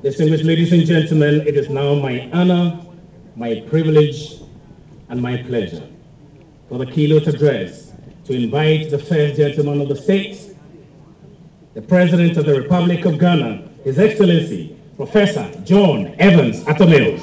Distinguished ladies and gentlemen, it is now my honor, my privilege, and my pleasure for the keynote address to invite the first gentleman of the state, the President of the Republic of Ghana, His Excellency, Professor John Evans Atta Mills.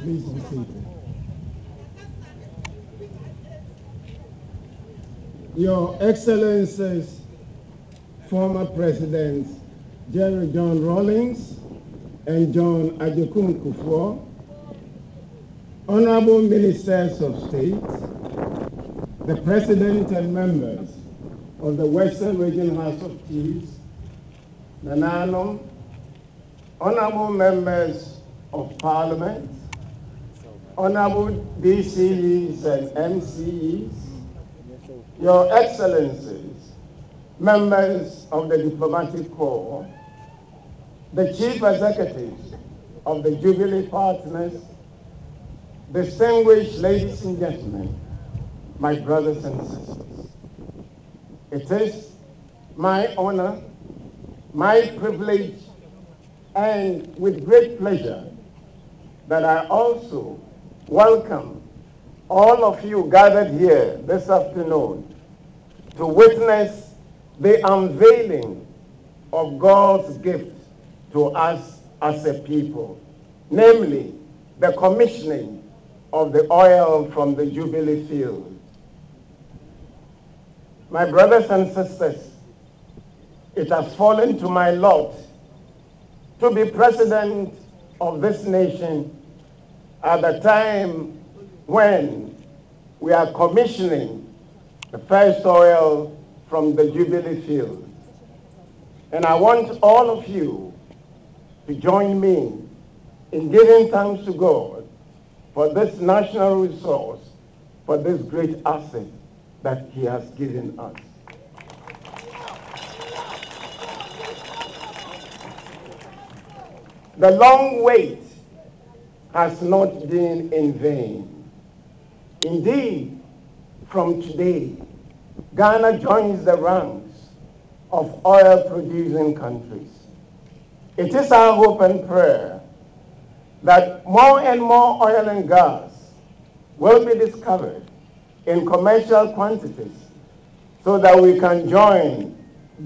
Please be seated. Your Excellencies, former Presidents Jerry John Rawlings and John Agyekum Kufuor, Honorable Ministers of State, the President and members of the Western Region House of Chiefs, Nananom, Honorable members of Parliament, Honorable DCEs and MCEs, Your Excellencies, members of the Diplomatic Corps, the Chief Executives of the Jubilee Partners, distinguished ladies and gentlemen, my brothers and sisters. It is my honor, my privilege, and with great pleasure that I also welcome all of you gathered here this afternoon to witness the unveiling of God's gift to us as a people, namely the commissioning of the oil from the Jubilee field. My brothers and sisters, it has fallen to my lot to be president of this nation at the time when we are commissioning the first oil from the Jubilee field. And I want all of you to join me in giving thanks to God for this national resource, for this great asset that He has given us. The long wait has not been in vain. Indeed, from today, Ghana joins the ranks of oil-producing countries. It is our hope and prayer that more and more oil and gas will be discovered in commercial quantities so that we can join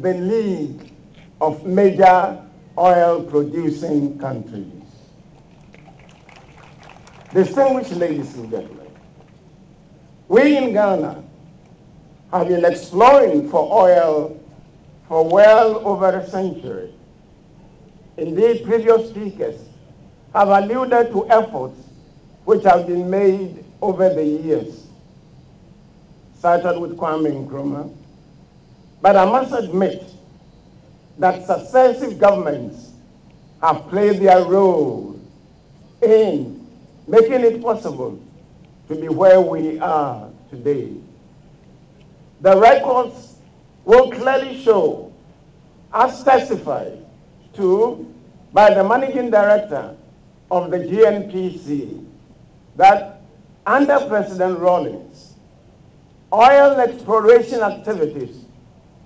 the league of major oil-producing countries. Distinguished ladies and gentlemen, we in Ghana have been exploring for oil for well over a century. Indeed, previous speakers have alluded to efforts which have been made over the years, started with Kwame Nkrumah. But I must admit that successive governments have played their role in making it possible to be where we are today. The records will clearly show, as testified to by the managing director of the GNPC, that under President Rawlings, oil exploration activities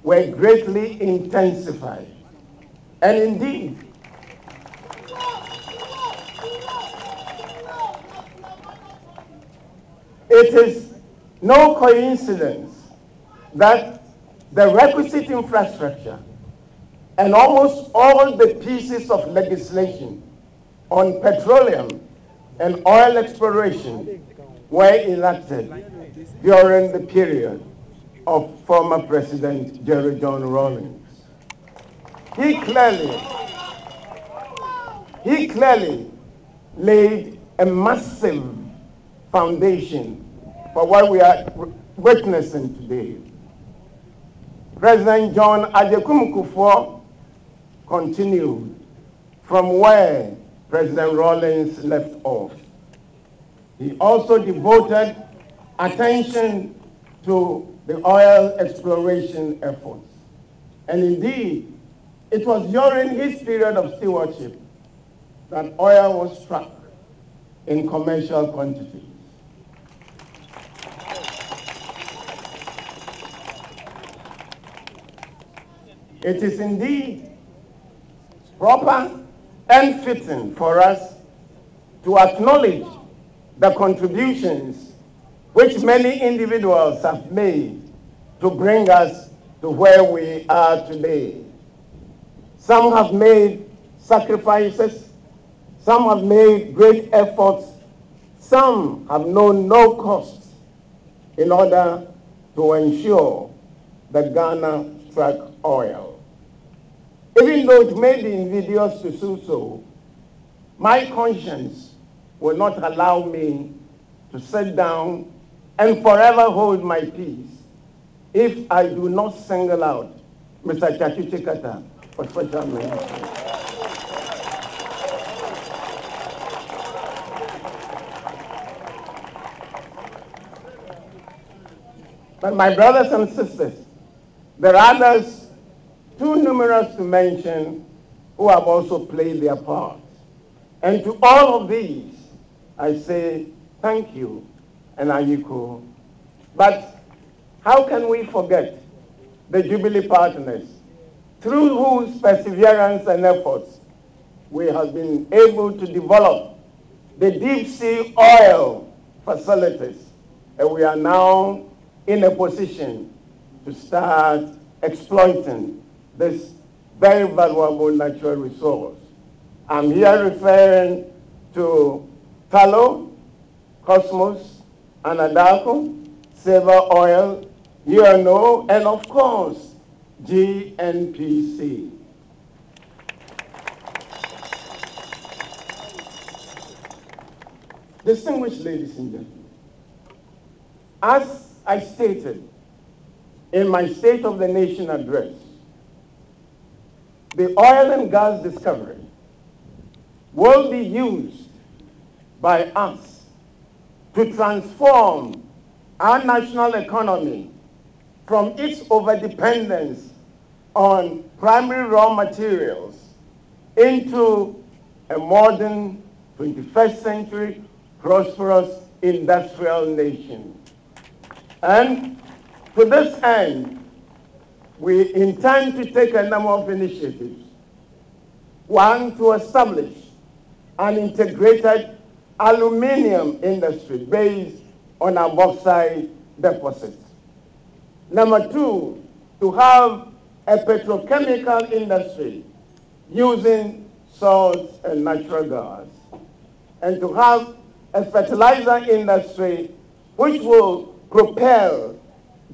were greatly intensified. And indeed, it is no coincidence that the requisite infrastructure and almost all the pieces of legislation on petroleum and oil exploration were enacted during the period of former President Jerry John Rawlings. He clearly laid a massive foundation for what we are witnessing today. President John Agyekum Kufuor continued from where President Rawlings left off. He also devoted attention to the oil exploration efforts. And indeed, it was during his period of stewardship that oil was struck in commercial quantities. It is indeed proper and fitting for us to acknowledge the contributions which many individuals have made to bring us to where we are today. Some have made sacrifices, some have made great efforts, some have known no cost in order to ensure that Ghana struck oil. Even though it may be invidious to do so, my conscience will not allow me to sit down and forever hold my peace if I do not single out Mr. Tsatsu Tsikata for special mention. But my brothers and sisters, there are others too numerous to mention who have also played their part. And to all of these, I say thank you and ayiko. But how can we forget the Jubilee partners, through whose perseverance and efforts we have been able to develop the deep sea oil facilities, and we are now in a position to start exploiting this very valuable natural resource. I'm here referring to tallow, Cosmos, Anadarko, Silver Oil, UNO, and of course, GNPC. Distinguished ladies and gentlemen, as I stated in my State of the Nation address, the oil and gas discovery will be used by us to transform our national economy from its overdependence on primary raw materials into a modern 21st century prosperous industrial nation. And to this end, we intend to take a number of initiatives. One, to establish an integrated aluminum industry based on our bauxite deposits. Number two, to have a petrochemical industry using salt and natural gas. And to have a fertilizer industry which will propel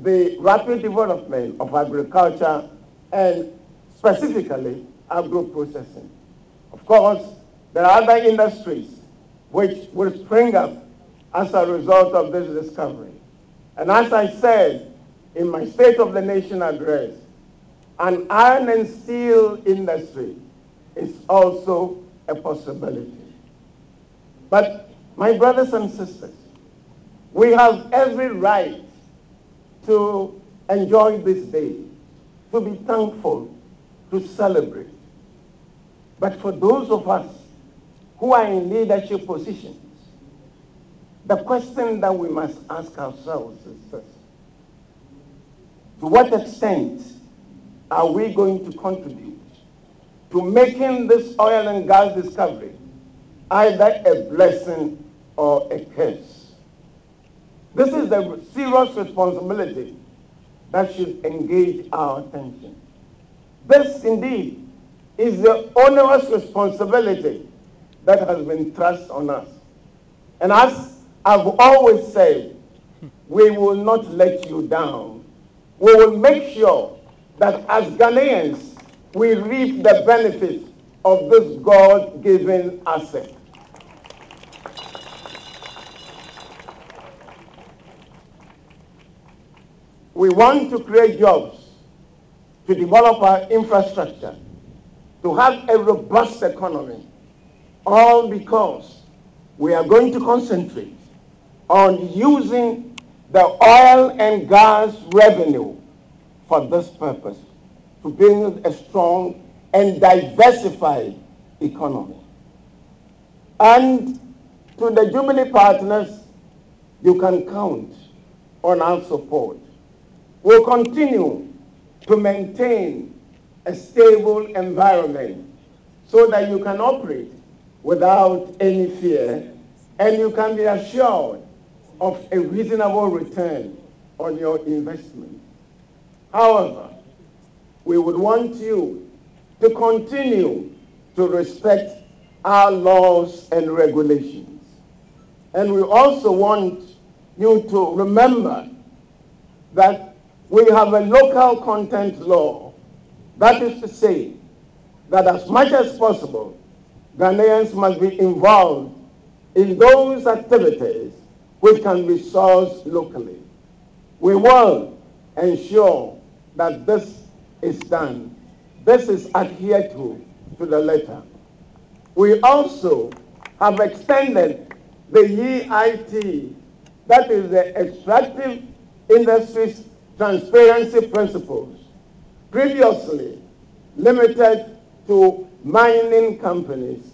the rapid development of agriculture and specifically agro-processing. Of course, there are other industries which will spring up as a result of this discovery. And as I said in my State of the Nation address, an iron and steel industry is also a possibility. But my brothers and sisters, we have every right to enjoy this day, to be thankful, to celebrate. But for those of us who are in leadership positions, the question that we must ask ourselves is this: to what extent are we going to contribute to making this oil and gas discovery either a blessing or a curse? This is the serious responsibility that should engage our attention. This, indeed, is the onerous responsibility that has been thrust on us. And as I've always said, we will not let you down. We will make sure that as Ghanaians, we reap the benefits of this God-given asset. We want to create jobs, to develop our infrastructure, to have a robust economy, all because we are going to concentrate on using the oil and gas revenue for this purpose, to build a strong and diversified economy. And To the Jubilee partners, you can count on our support. We'll continue to maintain a stable environment so that you can operate without any fear, and you can be assured of a reasonable return on your investment. However, we would want you to continue to respect our laws and regulations. And we also want you to remember that we have a local content law. That is to say that as much as possible, Ghanaians must be involved in those activities which can be sourced locally. We will ensure that this is done. This is adhered to the letter. We also have extended the EIT, that is the Extractive Industries Transparency Principles, previously limited to mining companies,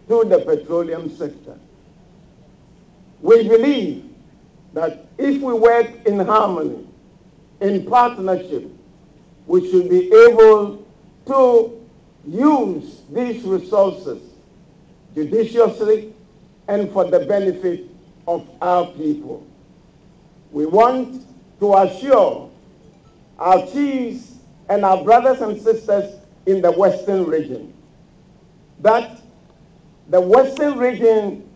to the petroleum sector. We believe that if we work in harmony, in partnership, we should be able to use these resources judiciously and for the benefit of our people. We want to assure our chiefs and our brothers and sisters in the Western region that the Western region,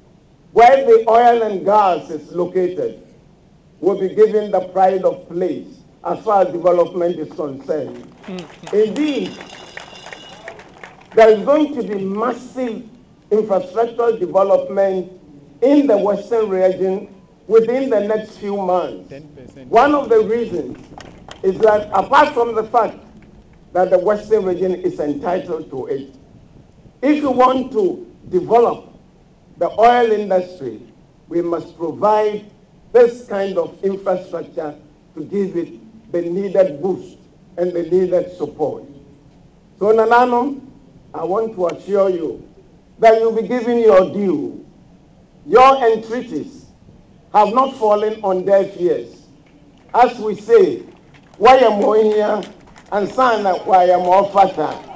where the oil and gas is located, will be given the pride of place as far as development is concerned. Indeed, there is going to be massive infrastructural development in the Western region within the next few months. 10%. One of the reasons is that apart from the fact that the Western region is entitled to it, if you want to develop the oil industry, we must provide this kind of infrastructure to give it the needed boost and the needed support. So Nananom, I want to assure you that you'll be given your due. Your entreaties have not fallen on deaf ears. As we say, why am I here and son why am I fata?